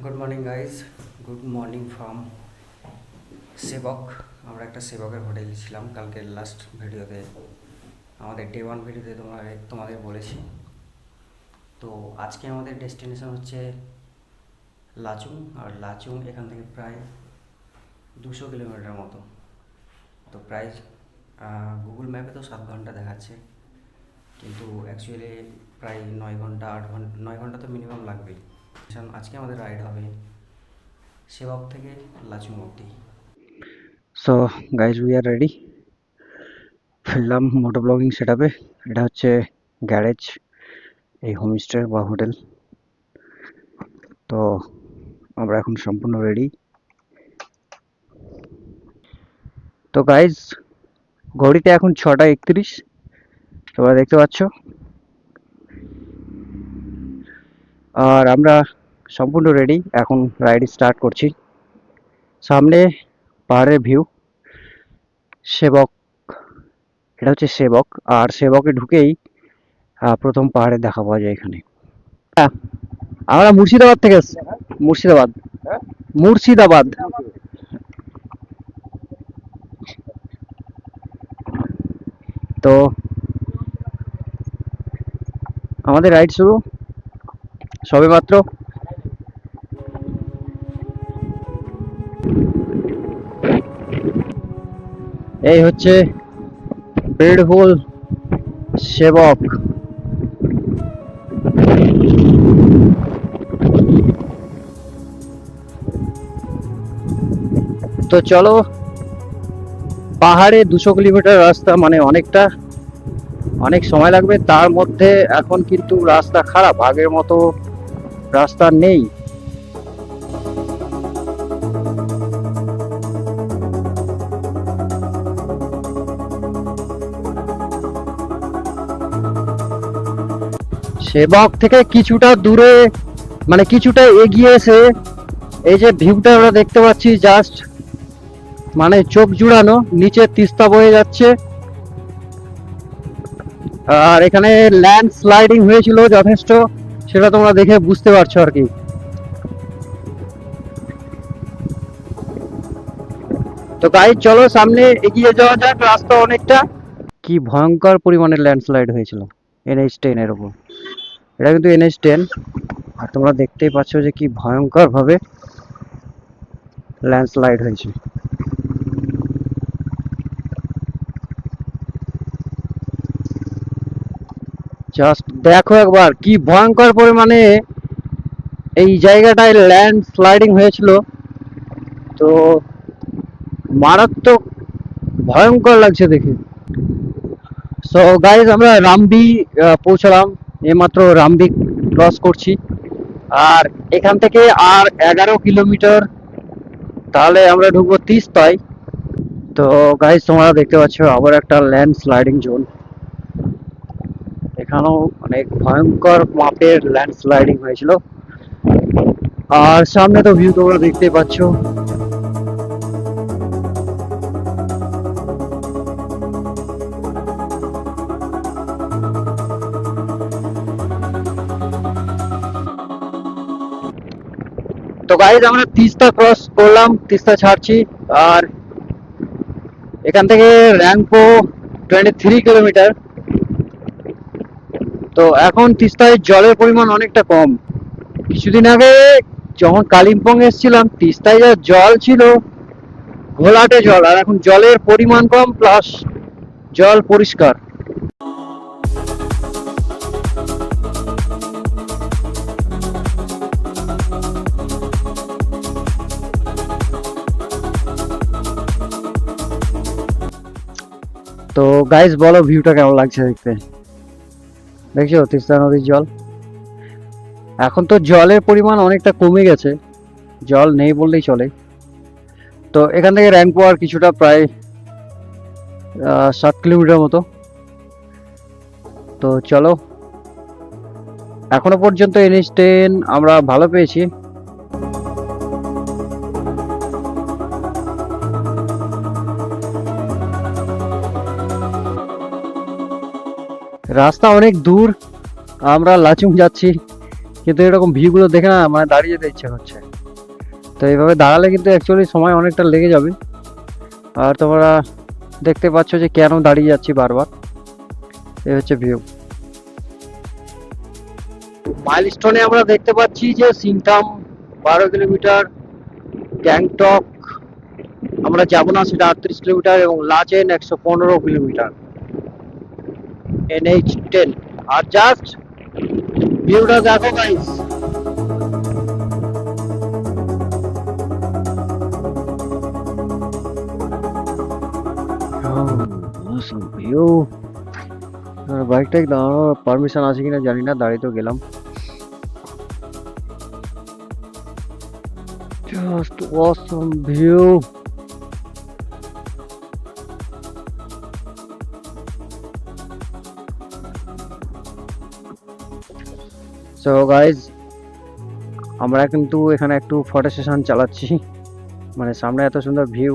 Good morning guys, good morning from সেবক। আমরা একটা সেবকের হোটেলে ছিলাম কালকের লাস্ট ভিডিওতে, আমাদের ডে ওয়ান ভিডিওতে তোমাদের বলেছি। তো আজকে আমাদের ডেস্টিনেশন হচ্ছে লাচুং, আর লাচুং এখান থেকে প্রায় 200 কিলোমিটার মতো। তো প্রায় গুগল ম্যাপে তো 7 ঘন্টা দেখাচ্ছে, কিন্তু অ্যাকচুয়ালি প্রায় 9 ঘন্টা 8 ঘন্টা 9 ঘন্টা তো মিনিমাম লাগবেই। আজকে আমাদের রাইড হবে সেবক থেকে লাচুং অব্দি। So guys, we are ready. ফিরলাম মোটো ব্লগিং সেট আপে। এটা হচ্ছে গ্যারেজ, এই হোমস্টে বা হোটেল। তো আমরা এখন সম্পূর্ণ রেডি। তো গাইজ, ঘড়িতে এখন 6টা 31, তোমরা দেখতে পাচ্ছ। আর আমরা সম্পূর্ণ রেডি, এখন রাইড স্টার্ট করছি। সামনে পাহাড়ের ভিউ, সেবক, এটা হচ্ছে সেবক। আর সেবকে ঢুকেই প্রথম পাহাড়ে দেখা পাওয়া যায় এখানে। আমরা মুর্শিদাবাদ থেকে এসেছি। মুর্শিদাবাদ, মুর্শিদাবাদ। তো আমাদের রাইড শুরু সবে মাত্র। এই হচ্ছে বিউটিফুল সেবক। তো চলো, পাহাড়ে 200 কিলোমিটার রাস্তা মানে অনেক সময় লাগবে। তার মধ্যে এখন কিন্তু রাস্তা খারাপ, আগের মতো রাস্তা নেই। সেবক থেকে কিছুটা দূরে, মানে কিছুটা এগিয়ে এসে এই যে ভিউটা আমরা দেখতে পাচ্ছি, জাস্ট মানে চোখ জুড়ানো। নিচে তিস্তা বয়ে যাচ্ছে, আর এখানে ল্যান্ড স্লাইডিং হয়েছিল যথেষ্ট, সেটা তোমরা দেখে বুঝতে পারছো আর কি। তো গাইজ চলো সামনে এগিয়ে যাওয়া যাক। রাস্তা অনেকটা, কি ভয়ঙ্কর পরিমাণে ল্যান্ডস্লাইড হয়েছিল NH10 এর উপর। এটা কিন্তু NH10, আর তোমরা দেখতেই পাচ্ছ যে কি ভয়ঙ্কর ভাবে ল্যান্ডস্লাইড হয়েছে। জাস্ট দেখো একবার, কি ভয়ঙ্কর পরিমাণে এই জায়গাটায় ল্যান্ড স্লাইডিং হয়েছিল। তো মারাত্মক ভয়ঙ্কর লাগছে দেখে। সো গাইজ, আমরা রামবি পৌঁছলাম, এইমাত্র রামবি ক্রস করছি। আর এখান থেকে আর 11 কিলোমিটার, তাহলে আমরা ঢুকবো তিস্তায়। তো গাইজ, তোমরা দেখতে পাচ্ছ আবার একটা ল্যান্ড স্লাইডিং জোন। এখানেও অনেক ভয়ঙ্কর মাপের ল্যান্ড স্লাইডিং হয়েছিল। আর সামনে তো ভিউ তোমরা দেখতেই পাচ্ছ। তো গাইজ, আমরা তিস্তা ক্রস করলাম, তিস্তা ছাড়ছি। আর এখান থেকে র্যাংপো 23 কিলোমিটার। তো এখন তিস্তায় জলের পরিমাণ অনেকটা কম। কিছুদিন আগে যখন কালিম্পং এসেছিলাম, তিস্তায় যা জল ছিল, ঘোলাটে জল। আর এখন জলের পরিমাণ কম, প্লাস জল পরিষ্কার। তো গাইজ বলো, ভিউটা কেমন লাগছে দেখতে? দেখছো তিস্তা নদীর জল। এখন তো জলের পরিমাণ অনেকটা কমে গেছে, জল নেই বললেই চলে। তো এখান থেকে র্যাংপো আর কিছুটা, প্রায় 7 কিলোমিটার মতো। তো চলো, এখনো পর্যন্ত NH10 আমরা ভালো পেয়েছি। রাস্তা অনেক দূর, আমরা লাচুং যাচ্ছি, কিন্তু এরকম ভিউ গুলো দেখে না মানে দাঁড়িয়ে যেতে ইচ্ছে হচ্ছে। তো এইভাবে দাঁড়ালে কিন্তু অ্যাকচুয়ালি সময় অনেকটা লেগে যাবে। আর তোমরা দেখতে পাচ্ছ যে কেন দাঁড়িয়ে যাচ্ছি বারবার। এই হচ্ছে ভিউ। মাইলস্টোনে আমরা দেখতে পাচ্ছি যে সিংথাম 12 কিলোমিটার, গ্যাংটক আমরা যাবো না, সেটা 38 কিলোমিটার, এবং লাচেন 115 কিলোমিটার, NH10। আর জাস্ট ভিউটা দেখো গাইস। ভিউ। বাইকটা দাঁড়ানোর পারমিশন আছে কিনা জানি না, দাঁড়িয়ে তো গেলাম। জাস্ট অসম ভিউ। সো গাইজ, আমরা কিন্তু এখানে একটু ফটো সেশন চালাচ্ছি, মানে সামনে এত সুন্দর ভিউ,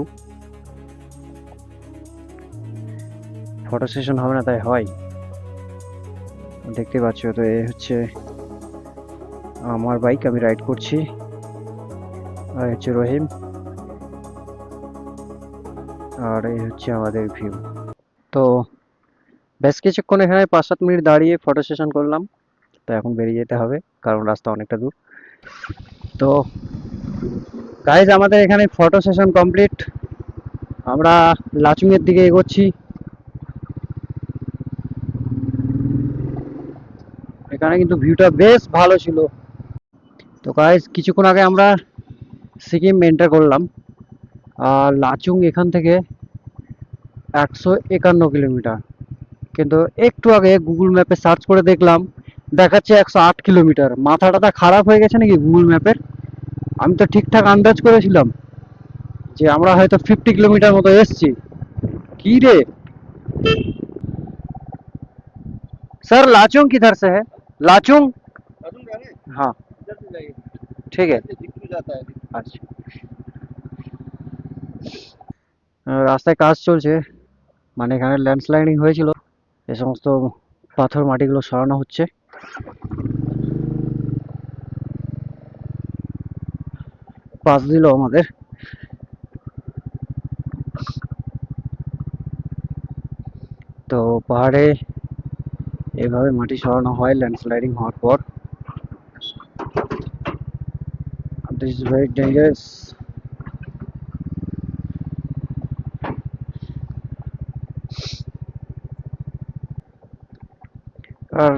ফটো সেশন হবে না তাই হয়। দেখতে পাচ্ছ তো, এই হচ্ছে আমার বাইক, আমি রাইড করছি, আর হচ্ছে রহিম, আর এই হচ্ছে আমাদের ভিউ। তো বেশ কিছুক্ষণ এখানে 5-7 মিনিট দাঁড়িয়ে ফটো সেশন করলাম। তো এখন বেরিয়ে যেতে হবে, কারণ রাস্তা অনেকটা দূর। তো গাইজ, আমাদের এখানে ফটো সেশন কমপ্লিট। আমরা লাচুং এর দিকে এগোচ্ছি। এখানে কিন্তু ভিউটা বেশ ভালো ছিল। তো গাইজ, কিছুক্ষণ আগে আমরা সিকিম এন্টার করলাম। আর লাচুং এখান থেকে 151 কিলোমিটার, কিন্তু একটু আগে গুগল ম্যাপে সার্চ করে দেখলাম দেখাচ্ছে 108 কিলোমিটার। মাথাটা খারাপ হয়ে গেছে নাকি গুগল ম্যাপের? আমি তো ঠিকঠাক আন্দাজ করেছিলাম যে আমরা হয়তো 50 কিলোমিটার মতো এসছি। কি রে सर, लाचुंग किधर से है? लाचुंग? हाँ, ठीक है। আচ্ছা, রাস্তায় কাজ চলছে, মানে এখানে ল্যান্ডস্লাইডিং হয়েছিল, এই সমস্ত পাথর মাটিগুলো সরানো হচ্ছে। পাস দিল আমাদের। তো পাহাড়ে এভাবে মাটি সরানো হয় ল্যান্ডস্লাইডিং হওয়ার পর। This is very dangerous. আর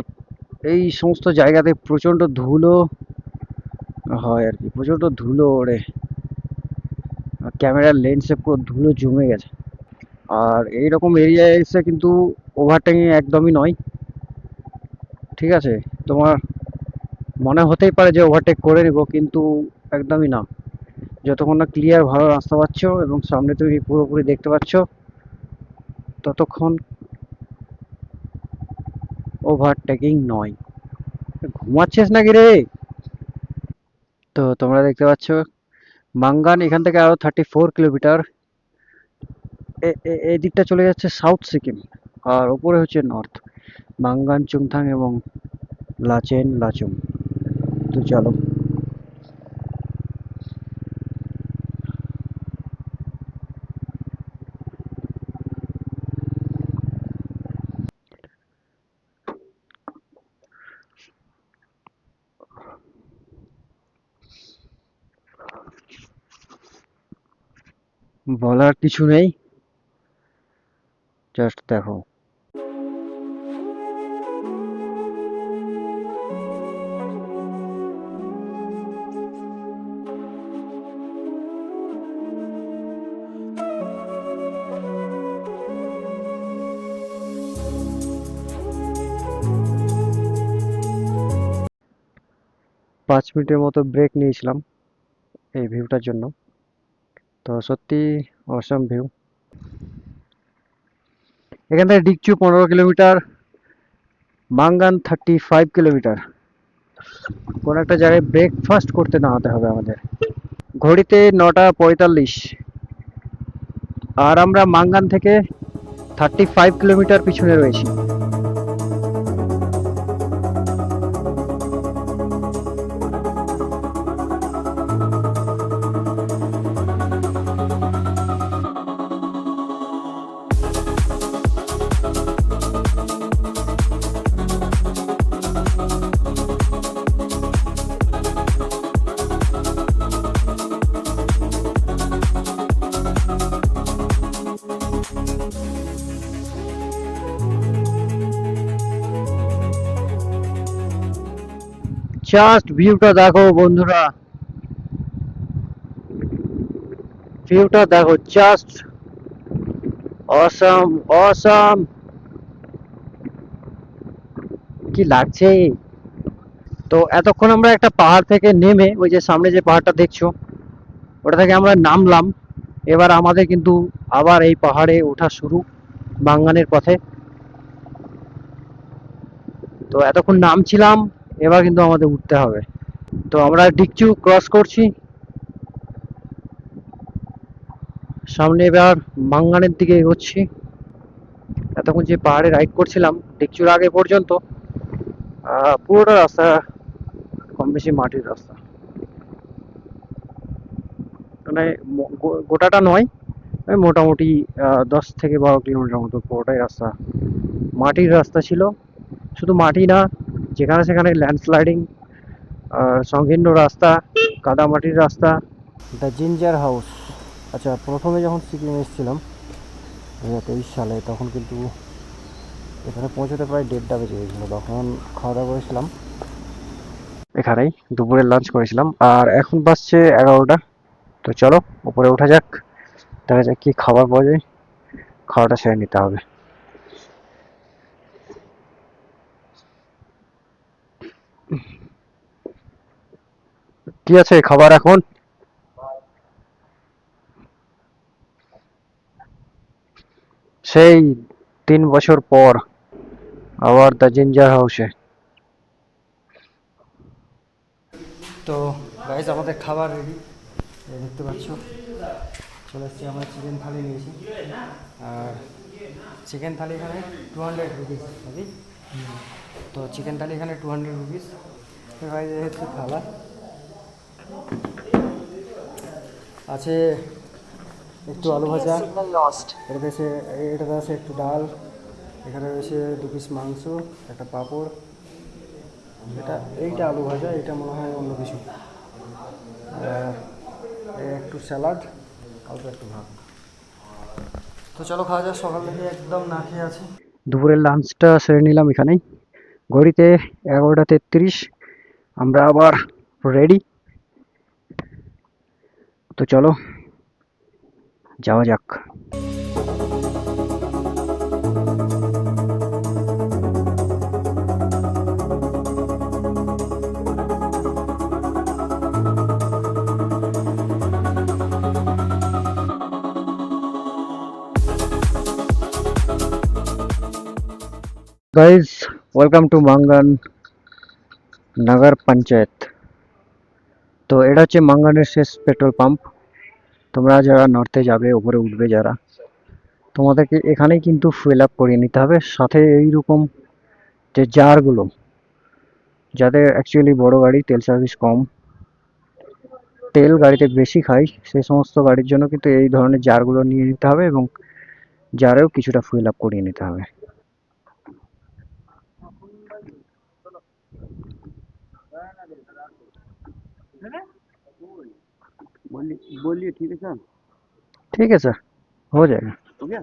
এই সমস্ত জায়গাতে প্রচন্ড ধুলো হয় আর কি, প্রচন্ড ধুলো ওড়ে, ক্যামেরার লেন্সে পুরো ধুলো জমে গেছে। আর এইরকম এরিয়ায় এসে কিন্তু ওভারটেকিং একদমই নয়, ঠিক আছে? তোমার মনে হতেই পারে যে ওভারটেক করে নেব, কিন্তু একদমই না। যতক্ষণ না ক্লিয়ার ভালো রাস্তা পাচ্ছ এবং সামনে তুমি পুরোপুরি দেখতে পাচ্ছ, ততক্ষণ ওভারটেকিং নয়। ঘুমাচ্ছিস নাকি রে? তো তোমরা দেখতে পাচ্ছ মাঙ্গান এখান থেকে আরো 34 কিলোমিটার। এই দিকটা চলে যাচ্ছে সাউথ সিকিম, আর উপরে হচ্ছে নর্থ মাঙ্গান, চুংথাং এবং লাচেন, লাচুং। তো চলো। বলার কিছু নেই, জাস্ট দেখো। পাঁচ মিনিটের মতো ব্রেক নিয়েছিলাম এই ভিউটার জন্য। তো সত্যি অসাম ভিউ। এখান থেকে ডিকচু 15 কিলোমিটার, মাঙ্গান 35 কিলোমিটার। কোনো একটা জায়গায় ব্রেকফাস্ট করতে নামাতে হবে আমাদের। ঘড়িতে 9টা 45, আর আমরা মাঙ্গান থেকে 35 কিলোমিটার পিছনে রয়েছি। জাস্ট ভিউটা দেখো বন্ধুরা, ভিউটা দেখো, জাস্ট অসাম অসাম, কি লাগছে। তো এতক্ষণ আমরা একটা পাহাড় থেকে নেমে, ওই যে সামনে যে পাহাড়টা দেখছো, ওটা থেকে আমরা নামলাম। এবার আমাদের কিন্তু আবার এই পাহাড়ে ওঠা শুরু, বাঙ্গানের পথে। তো এতক্ষণ নামছিলাম, এবার কিন্তু আমাদের উঠতে হবে। তো আমরা ডিকচু ক্রস করছি, সামনে এবার বাঙ্গানের দিকে এগোচ্ছি। এতক্ষণ যে পাহাড়ে রাইড করছিলাম ডিকচুর আগে পর্যন্ত, পুরোটা রাস্তা কম বেশি মাটির রাস্তা, মানে গোটাটা নয়, ওই মোটামুটি 10 থেকে 12 কিলোমিটার মতো পুরোটাই রাস্তা মাটির রাস্তা ছিল। শুধু মাটি না, যেখানে সেখানে ল্যান্ডস্লাইডিং, সংকীর্ণ রাস্তা, কাদামাটির রাস্তা। The ginger house. আচ্ছা, প্রথমে যখন সিকিম এসেছিলাম 2023 সালে, তখন কিন্তু এখানে পৌঁছতে প্রায় 1:30 বেজে গেছিলো। তখন খাওয়া দাওয়া করেছিলাম এখানেই, দুপুরের লাঞ্চ করেছিলাম। আর এখন বাজছে 11টা। তো চলো উপরে ওঠা যাক, দেখা যাক কি খাবার পাওয়া যায়, খাওয়াটা সেরে নিতে হবে। কি আছে খাবার এখন? সেই 3 বছর পর আবার দ্য জিঞ্জার হাউসে। তো গাইজ, আমাদের খাবার রেডি, দেখতে পাচ্ছ। চলে এসেছি, আমরা চিকেন থালি নিয়েছি। আর চিকেন থালি এখানে 200 রুপিস নাকি? তো চিকেন থালি এখানে 200 রুপিস। গাইজ, এই হচ্ছে থালা, আছে একটু আলু ভাজা, এটাতে আছে একটু ডাল, এখানে রয়েছে 2 পিস মাংস, একটা পাঁপড়, এইটা আলু ভাজা, এটা মনে হয় অন্য কিছু, একটু স্যালাড, অল্প একটু ভাত। তো চলো খাওয়া যাক, সকাল থেকে একদম না খেয়ে আছি। দুপুরের লাঞ্চটা সেরে নিলাম এখানেই। ঘড়িতে 11টা 33, আমরা আবার রেডি। তো চলো যাওয়া যাক। গাইজ, ওয়েলকাম টু মাঙ্গান নগর পঞ্চায়েত। তো এটা হচ্ছে মাঙ্গানের শেষ পেট্রোল পাম্প। তোমরা যারা নর্থে যাবে, উপরে উঠবে যারা, তোমাদেরকে এখানেই কিন্তু ফুয়েল আপ করিয়ে নিতে হবে। সাথে এইরকম যে জারগুলো, যাদের অ্যাকচুয়ালি বড় গাড়ি, তেল সার্ভিস কম, তেল গাড়িতে বেশি খায়, সেই সমস্ত গাড়ির জন্য কিন্তু এই ধরনের জারগুলো নিয়ে নিতে হবে, এবং জারেও কিছুটা ফুয়েল আপ করিয়ে নিতে হবে। बोलिए ठीक है सर, ठीक है सर, हो जाएगा, हो गया।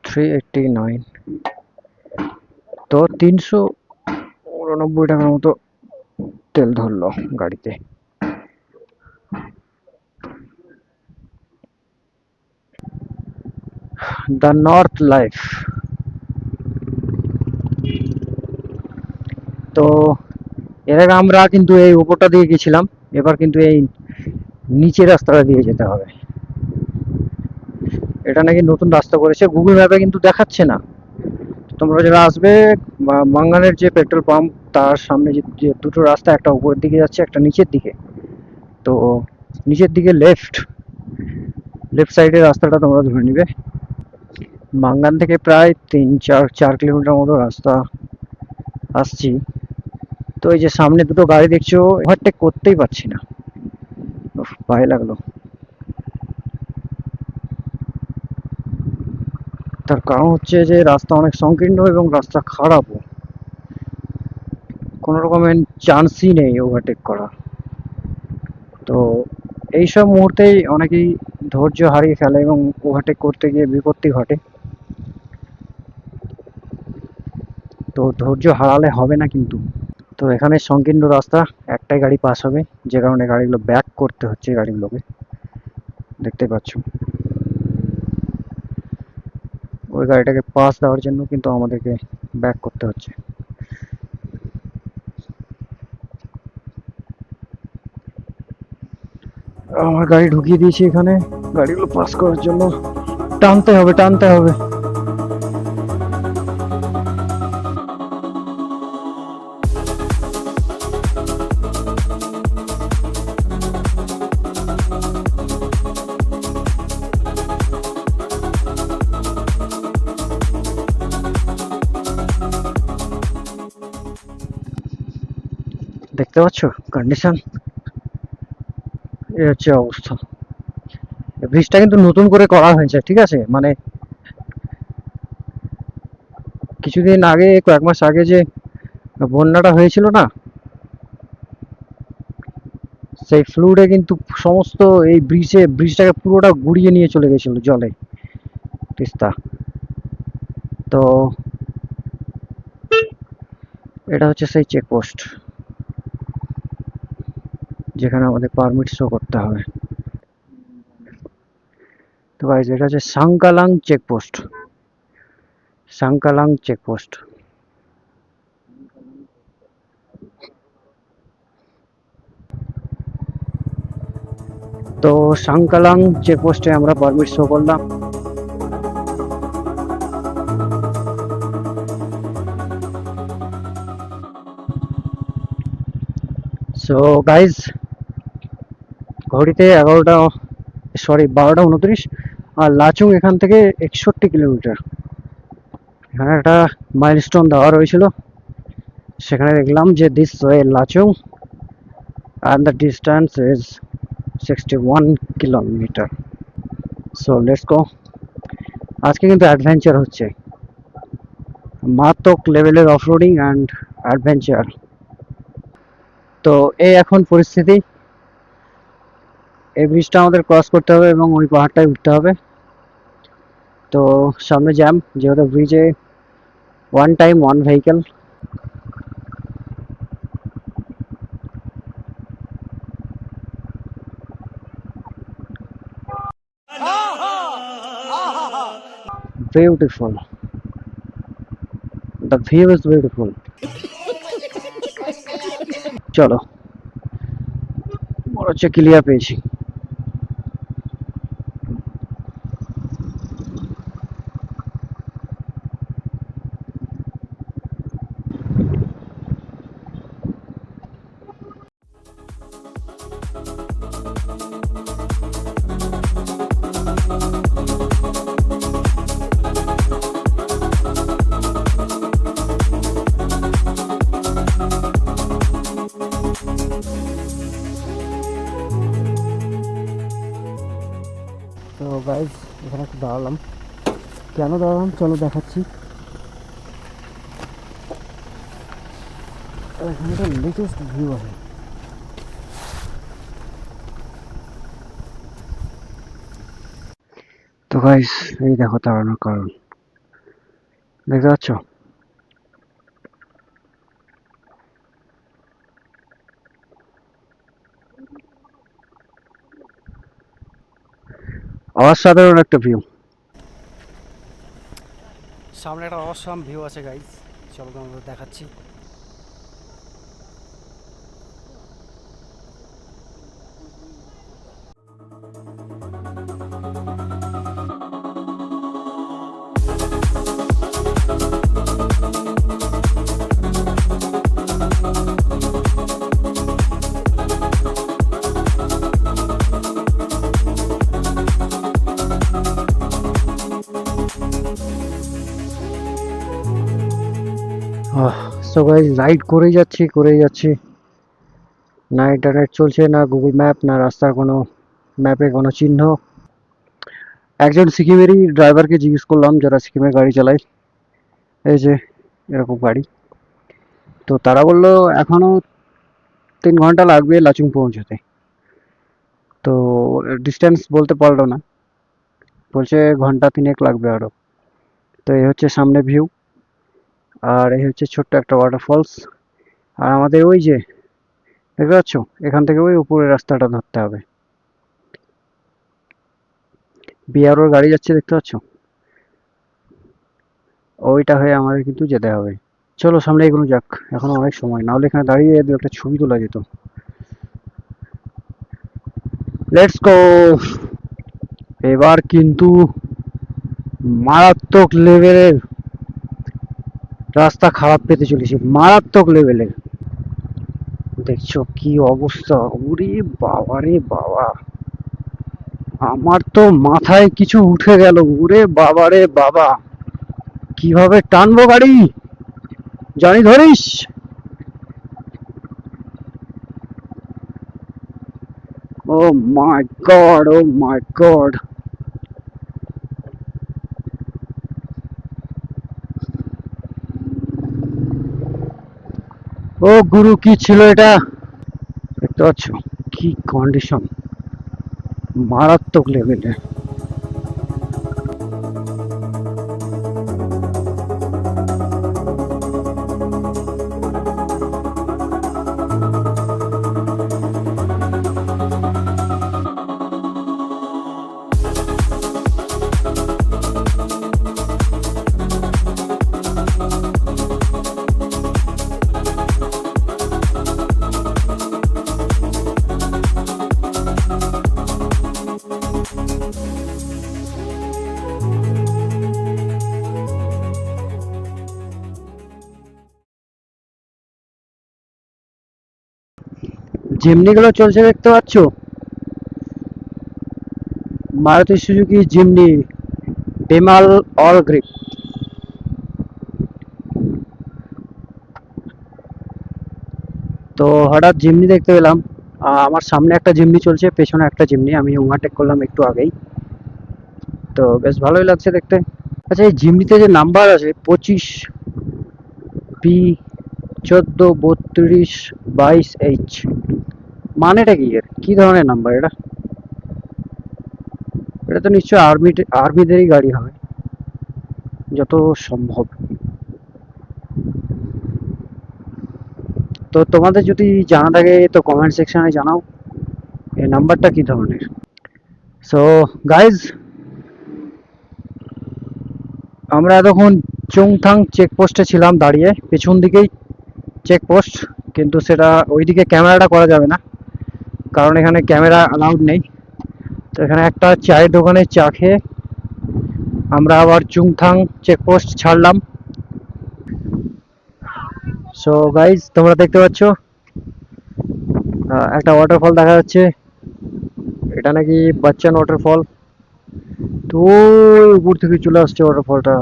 389, তো 389 টাকার মতো তেল ধরলো গাড়িতে। The north life. তো এর আগে আমরা কিন্তু এই উপরটা দিয়ে গেছিলাম, এবার কিন্তু এই নিচের রাস্তাটা দিয়ে যেতে হবে। এটা নাকি নতুন রাস্তা করেছে, গুগল ম্যাপে কিন্তু দেখাচ্ছে না। তোমরা যারা আসবে, মাঙ্গানের যে পেট্রোল পাম্প, তার সামনে যে দুটো রাস্তা, একটা উপরের দিকে যাচ্ছে, একটা নিচের দিকে। তো নিচের দিকে লেফট সাইডের রাস্তাটা তোমরা ধরে নিবে। মাঙ্গান থেকে প্রায় 3-4 কিলোমিটার মতো রাস্তা আসছি। তো এই যে সামনে দুটো গাড়ি দেখছো, ওভারটেক করতেই পারছি না, ভয় লাগলো। তার কারণ হচ্ছে যে রাস্তা অনেক সংকীর্ণ এবং রাস্তা খারাপও, কোনো রকমের চান্সই নেই ওভারটেক করা। তো এইসব মুহূর্তেই অনেকেই ধৈর্য হারিয়ে ফেলে এবং ওভারটেক করতে গিয়ে বিপত্তি ঘটে। তো ধৈর্য হারালে হবে না কিন্তু। তো এখানে সংকীর্ণ রাস্তা, একটাই গাড়ি পাস হবে, যে কারণে গাড়িগুলো ব্যাক করতে হচ্ছে, গাড়িগুলোকে দেখতে পাচ্ছ। ওই গাড়িটাকে পাস দেওয়ার জন্য কিন্তু আমাদেরকে ব্যাক করতে হচ্ছে। আমার গাড়ি ঢুকিয়ে দিয়েছি এখানে, গাড়িগুলো পাস করার জন্য টানতে হবে টানতে হবে। দেখতে পাচ্ছ কন্ডিশন, এই হচ্ছে অবস্থা। ব্রিজটা কিন্তু নতুন করে করা হয়েছে, ঠিক আছে, মানে কিছুদিন আগে, কয়েক মাস আগে যে বন্যাটা হয়েছিল না, সেই ফ্লুডে কিন্তু সমস্ত এই ব্রিজটাকে পুরোটা গুড়িয়ে নিয়ে চলে গেছিল জলে, তিস্তা। তো এটা হচ্ছে সেই চেকপোস্ট যেখানে আমাদের পারমিট শো করতে হবে। তো গাইস, এটা হচ্ছে সাংকালাং চেকপোস্ট, সাংকালাং চেকপোস্ট। তো সাংকালাং চেকপোস্টে আমরা পারমিট শো করলাম। সো গাইজ, ঘড়িতে 11টা, সরি 12টা 29, আর লাচুং এখান থেকে 61 কিলোমিটার। এখানে একটা মাইলস্টোন দেওয়া রয়েছিল, সেখানে দেখলাম যে this way Lachung and the distance is 61 kilometre. So let's go. আজকে কিন্তু অ্যাডভেঞ্চার হচ্ছে, মারাত্মক লেভেলের অফরোডিং অ্যান্ড অ্যাডভেঞ্চার। তো এই এখন পরিস্থিতি, এই ব্রিজটা আমাদের ক্রস করতে হবে এবং ওই পাহাড়টায় উঠতে হবে। তো সামনে জ্যাম, যেহেতু ব্রিজে one time one vehicle. Beautiful, the view is beautiful. চলো, মনে হচ্ছে ক্লিয়ার পেয়েছি। তো গাইজ, এখানে একটু দাঁড়ালাম, কেন দাঁড়ালাম চলো দেখাচ্ছি। এখানে একটা লেটেস্ট ভিউ আছে। তো গাইজ, এই দেখো দাঁড়ানোর কারণ, দেখতে পাচ্ছ? অসাধারণ একটা ভিউ, সামনে একটা অসাম ভিউ আছে গাইজ, চলো তোমাদের দেখাচ্ছি। সো গাইজ, রাইড করেই যাচ্ছি, না ইন্টারনেট চলছে, না গুগল ম্যাপ, না রাস্তার কোনো ম্যাপে কোনো চিহ্ন। একজন সিকিমেরই ড্রাইভারকে জিজ্ঞেস করলাম, যারা সিকিমে গাড়ি চালায়, এই যে এরকম গাড়ি, তো তারা বললো এখনো 3 ঘন্টা লাগবে লাচুং পৌঁছতে। তো ডিস্টেন্স বলতে পারলো না, বলছে ঘন্টা 3 লাগবে আরো। তো এই হচ্ছে সামনে ভিউ, আর এই হচ্ছে ছোট্ট একটা ওয়াটারফলস। আর আমাদের ওই যে দেখতে পাচ্ছ, এখান থেকে ওই উপরের রাস্তাটা ধরতে হবে। বিআরওর গাড়ি যাচ্ছে দেখতে পাচ্ছ, ওইটা হয়ে আমাদের কিন্তু যেতে হবে। চলো সামনে এগোনো যাক, এখনো অনেক সময়, নাহলে এখানে দাঁড়িয়ে দু একটা ছবি তোলা যেত। Let's go. এবার কিন্তু মারাত্মক লেভেলের রাস্তা খারাপ পেতে চলেছি, মারাত্মক লেভেলের। দেখছো কি অবস্থা, ওরে বাবা রে বাবা, আমার তো মাথায় কিছু উঠে গেল, ওরে বাবা রে বাবা, কিভাবে টানবো গাড়ি জানি ধরিস। ও মাই গড, ও মাই গড। ও গুরু, কি ছিল এটা, দেখতে পাচ্ছ কি কন্ডিশন, মারাত্মক লেভেলের। যেমনি গুলো চলছে দেখতে পাচ্ছ, মারুতি সুজুকি জিমনি বেমাল অল গ্রিপ। তো হঠাৎ জিমনি দেখতে পেলাম, আমার সামনে একটা জিমনি চলছে, পেছনে একটা জিমনি, আমি ওভারটেক করলাম একটু আগেই। তো বেশ ভালোই লাগছে দেখতে। আচ্ছা, এই জিমনিতে যে নাম্বার আছে 25B 143222H, মানেটা কি, এর কি ধরনের নাম্বার এটা? এটা তো নিশ্চয়ই আর্মিদেরই গাড়ি হবে যত সম্ভব। তো তোমাদের যদি জানা থাকে তো কমেন্ট সেকশনে জানাও এই নাম্বারটা কি ধরনের। সো গাইজ, আমরা এতক্ষণ চুংথাং চেকপোস্টে ছিলাম দাঁড়িয়ে, পেছন দিকেই চেকপোস্ট, কিন্তু সেটা ওইদিকে ক্যামেরাটা করা যাবে না, কারণ এখানে ক্যামেরা অ্যালাউড নেই। তো এখানে একটা চায়ের দোকানে চা খেয়ে আমরা আবার চুংথাং চেকপোস্ট ছাড়লাম। সো গাইজ, তোমরা দেখতে পাচ্ছ একটা ওয়াটারফল দেখা যাচ্ছে, এটা নাকি বাচ্চান ওয়াটারফল। তো ওই উপর থেকে চলে আসছে ওয়াটারফলটা।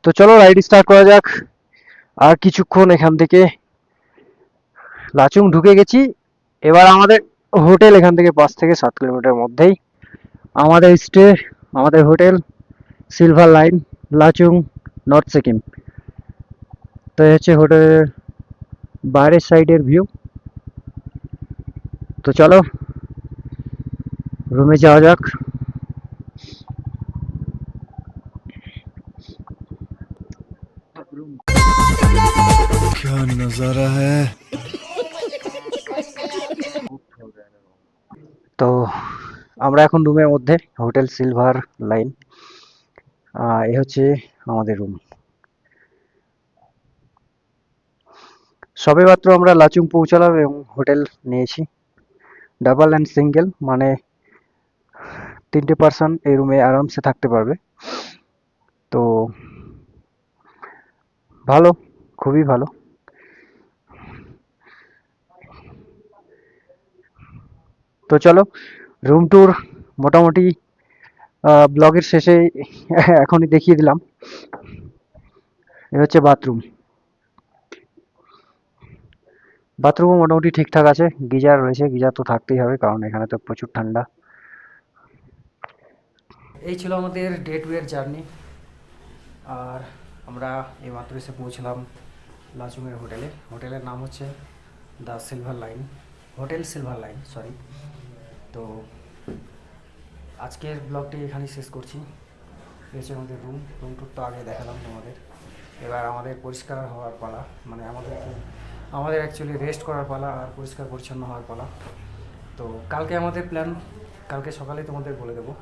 তো চলো রাইড স্টার্ট করা যাক। আর কিছুক্ষণ এখান থেকে লাচুং ঢুকে গেছি। এবার আমাদের হোটেল এখান থেকে 5 থেকে 7 কিলোমিটার মধ্যেই আমাদের স্টে, আমাদের hotel silver line, Lachung, north Sikkim. তো এই হচ্ছে হোটেলের বাইরের সাইডের ভিউ। তো চলো রুমে যাওয়া যাক। क्या नजारा है। তো আমরা এখন রুমের মধ্যে, হোটেল সিলভার লাইন, এই হচ্ছে আমাদের রুম। সবেমাত্র আমরা লাচুং পৌঁছালাম এবং হোটেল নিয়েছি, ডাবল অ্যান্ড সিঙ্গেল, মানে 3টে পার্সন এই রুমে আরামসে থাকতে পারবে। তো ভালো, খুবই ভালো। তো চলো রুম ট্যুর মোটামুটি ব্লগের শেষে এখনই দেখিয়ে দিলাম। এ হচ্ছে বাথরুম, বাথরুমও মোটামুটি ঠিকঠাক আছে, গিজার রয়েছে, গিজার তো থাকতেই হবে কারণ এখানে তো প্রচুর ঠান্ডা। এই ছিল আমাদের ডে 2 এর জার্নি। আর আমরা এইমাত্র এসে পৌঁছলাম লাচুংয়ের হোটেলে। হোটেলের নাম হচ্ছে the silver line, hotel silver line, sorry. তো আজকের ব্লগটি এখানেই শেষ করছি। এই হচ্ছে আমাদের রুম টুর তো আগে দেখালাম তোমাদের। এবার আমাদের পরিষ্কার হওয়ার পালা, মানে আমাদের অ্যাকচুয়ালি রেস্ট করার পালা আর পরিষ্কার পরিচ্ছন্ন হওয়ার পালা। তো কালকে আমাদের প্ল্যান, কালকে সকালেই তোমাদের বলে দেবো।